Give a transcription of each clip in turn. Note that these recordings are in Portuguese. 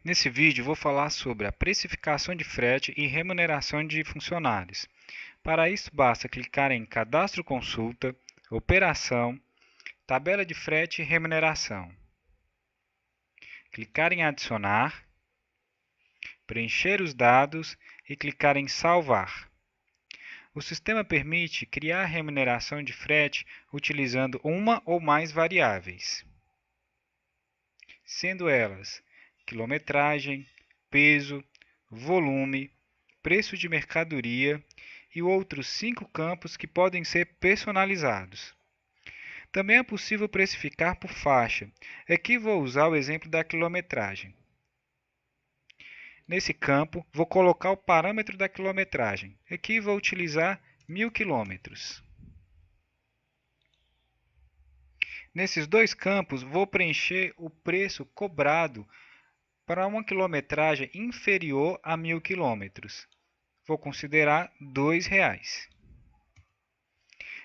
Nesse vídeo vou falar sobre a precificação de frete e remuneração de funcionários. Para isso basta clicar em Cadastro Consulta, Operação, Tabela de frete e remuneração. Clicar em Adicionar, preencher os dados e clicar em Salvar. O sistema permite criar a remuneração de frete utilizando uma ou mais variáveis, sendo elas quilometragem, peso, volume, preço de mercadoria e outros 5 campos que podem ser personalizados. Também é possível precificar por faixa. Aqui vou usar o exemplo da quilometragem. Nesse campo, vou colocar o parâmetro da quilometragem. Aqui vou utilizar 1000 quilômetros. Nesses dois campos, vou preencher o preço cobrado para uma quilometragem inferior a 1000 quilômetros. Vou considerar R$ 2,00.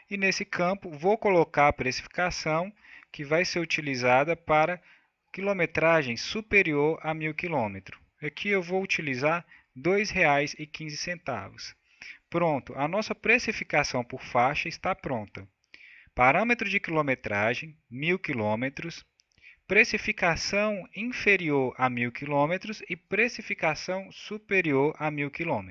E nesse campo, vou colocar a precificação que vai ser utilizada para quilometragem superior a 1000 km. Aqui eu vou utilizar R$ 2,15. Pronto, a nossa precificação por faixa está pronta. Parâmetro de quilometragem, 1000 km, precificação inferior a 1000 km e precificação superior a 1000 km.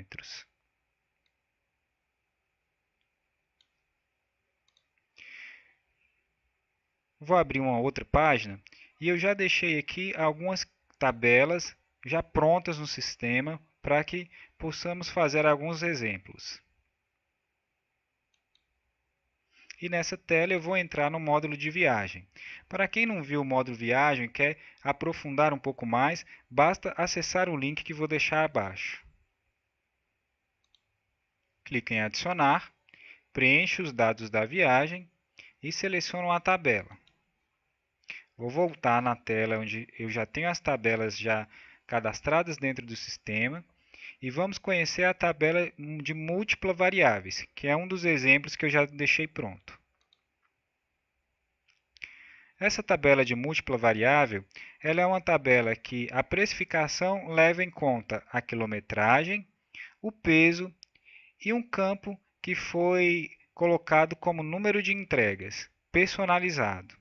Vou abrir uma outra página e eu já deixei aqui algumas tabelas já prontas no sistema para que possamos fazer alguns exemplos. E nessa tela eu vou entrar no módulo de viagem. Para quem não viu o módulo viagem e quer aprofundar um pouco mais, basta acessar o link que vou deixar abaixo. Clique em adicionar, preencha os dados da viagem e seleciono a tabela. Vou voltar na tela onde eu já tenho as tabelas já cadastradas dentro do sistema e vamos conhecer a tabela de múltiplas variáveis, que é um dos exemplos que eu já deixei pronto. Essa tabela de múltipla variável, ela é uma tabela que a precificação leva em conta a quilometragem, o peso e um campo que foi colocado como número de entregas, personalizado.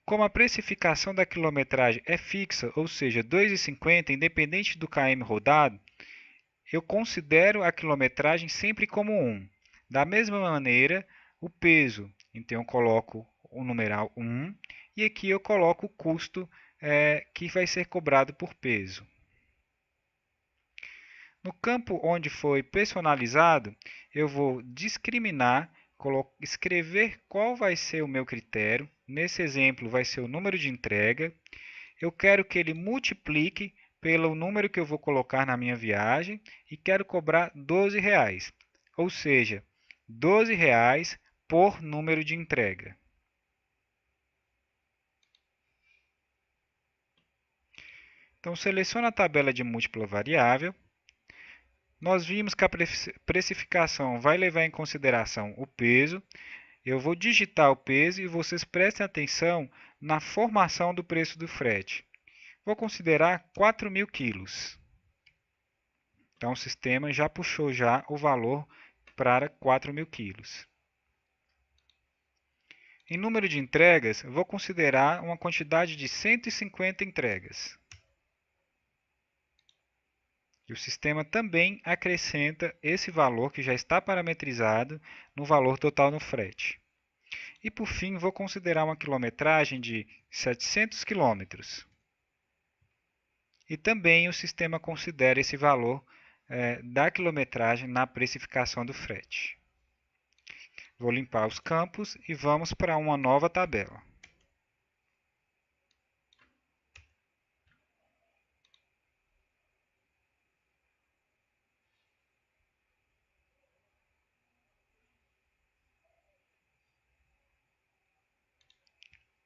Como a precificação da quilometragem é fixa, ou seja, R$ 2,50, independente do km rodado, eu considero a quilometragem sempre como 1. Da mesma maneira, o peso, então eu coloco o numeral 1 e aqui eu coloco o custo que vai ser cobrado por peso. No campo onde foi personalizado, eu vou discriminar, escrever qual vai ser o meu critério. Nesse exemplo, vai ser o número de entrega. Eu quero que ele multiplique pelo número que eu vou colocar na minha viagem e quero cobrar R$ 12,00, ou seja, R$ 12,00 por número de entrega. Então, seleciono a tabela de múltipla variável. Nós vimos que a precificação vai levar em consideração o peso. Eu vou digitar o peso e vocês prestem atenção na formação do preço do frete. Vou considerar 4.000 quilos. Então, o sistema já puxou já o valor para 4.000 quilos. Em número de entregas, vou considerar uma quantidade de 150 entregas. E o sistema também acrescenta esse valor que já está parametrizado no valor total no frete. E por fim, vou considerar uma quilometragem de 700 quilômetros. E também o sistema considera esse valor da quilometragem na precificação do frete. Vou limpar os campos e vamos para uma nova tabela.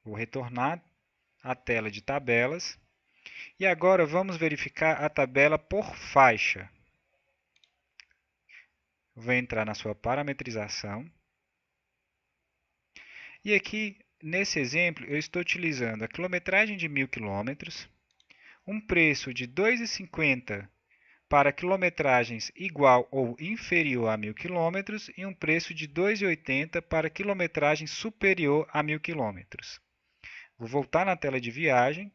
Vou retornar à tela de tabelas. E agora vamos verificar a tabela por faixa. Vou entrar na sua parametrização. E aqui nesse exemplo, eu estou utilizando a quilometragem de 1.000 km, um preço de R$ 2,50 para quilometragens igual ou inferior a 1.000 km e um preço de R$ 2,80 para quilometragem superior a 1.000 km. Vou voltar na tela de viagem.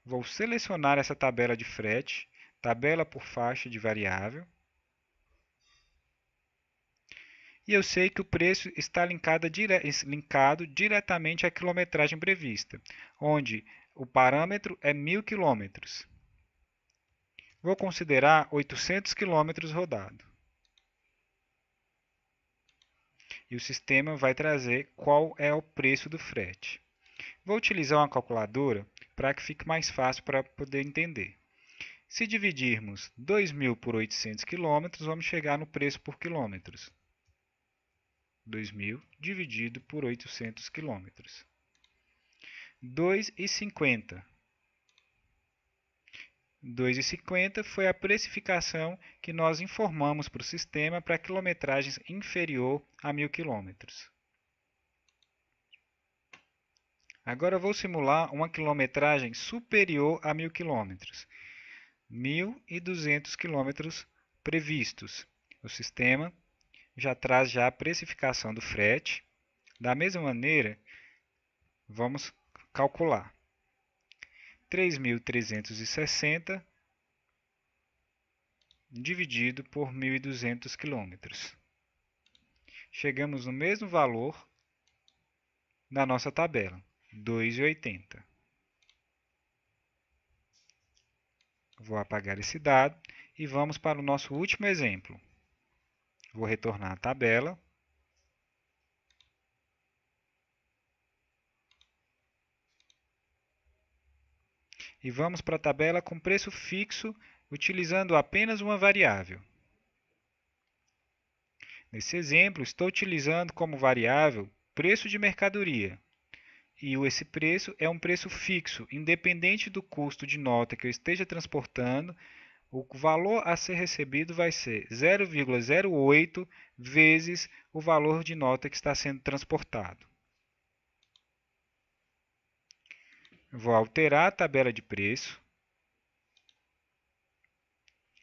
Vou selecionar essa tabela de frete, tabela por faixa de variável. E eu sei que o preço está linkado diretamente à quilometragem prevista, onde o parâmetro é 1.000 km. Vou considerar 800 km rodado. E o sistema vai trazer qual é o preço do frete. Vou utilizar uma calculadora para que fique mais fácil para poder entender. Se dividirmos 2.000 por 800 km, vamos chegar no preço por quilômetros. 2.000 dividido por 800 km. 2,50. 2,50 foi a precificação que nós informamos para o sistema para quilometragens inferior a 1.000 km. Agora vou simular uma quilometragem superior a 1.000 km. 1.200 km previstos. O sistema já traz a precificação do frete. Da mesma maneira, vamos calcular. 3.360 dividido por 1.200 km. Chegamos no mesmo valor da nossa tabela, 2,80. Vou apagar esse dado e vamos para o nosso último exemplo. Vou retornar à tabela. E vamos para a tabela com preço fixo, utilizando apenas uma variável. Nesse exemplo, estou utilizando como variável preço de mercadoria. E esse preço é um preço fixo, independente do custo de nota que eu esteja transportando, o valor a ser recebido vai ser 0,08 vezes o valor de nota que está sendo transportado. Vou alterar a tabela de preço,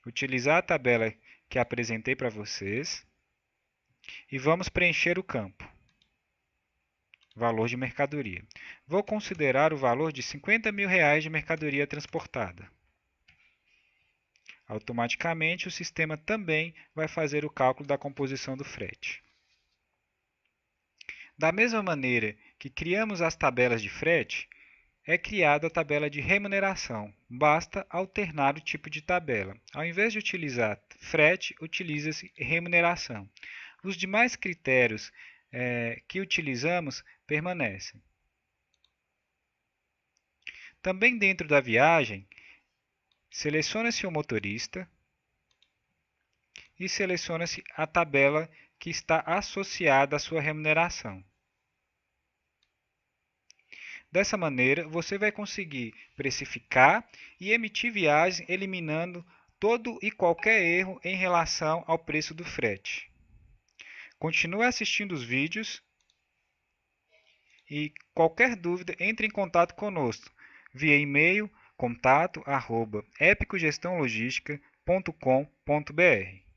utilizar a tabela que apresentei para vocês e vamos preencher o campo. Valor de mercadoria. Vou considerar o valor de R$ 50.000 de mercadoria transportada. Automaticamente, o sistema também vai fazer o cálculo da composição do frete. Da mesma maneira que criamos as tabelas de frete, é criada a tabela de remuneração. Basta alternar o tipo de tabela. Ao invés de utilizar frete, utiliza-se remuneração. Os demais critérios que utilizamos permanecem. Também dentro da viagem, seleciona-se o motorista e seleciona-se a tabela que está associada à sua remuneração. Dessa maneira, você vai conseguir precificar e emitir viagens, eliminando todo e qualquer erro em relação ao preço do frete. Continue assistindo os vídeos e qualquer dúvida, entre em contato conosco via e-mail contato@epicogestãologistica.com.br.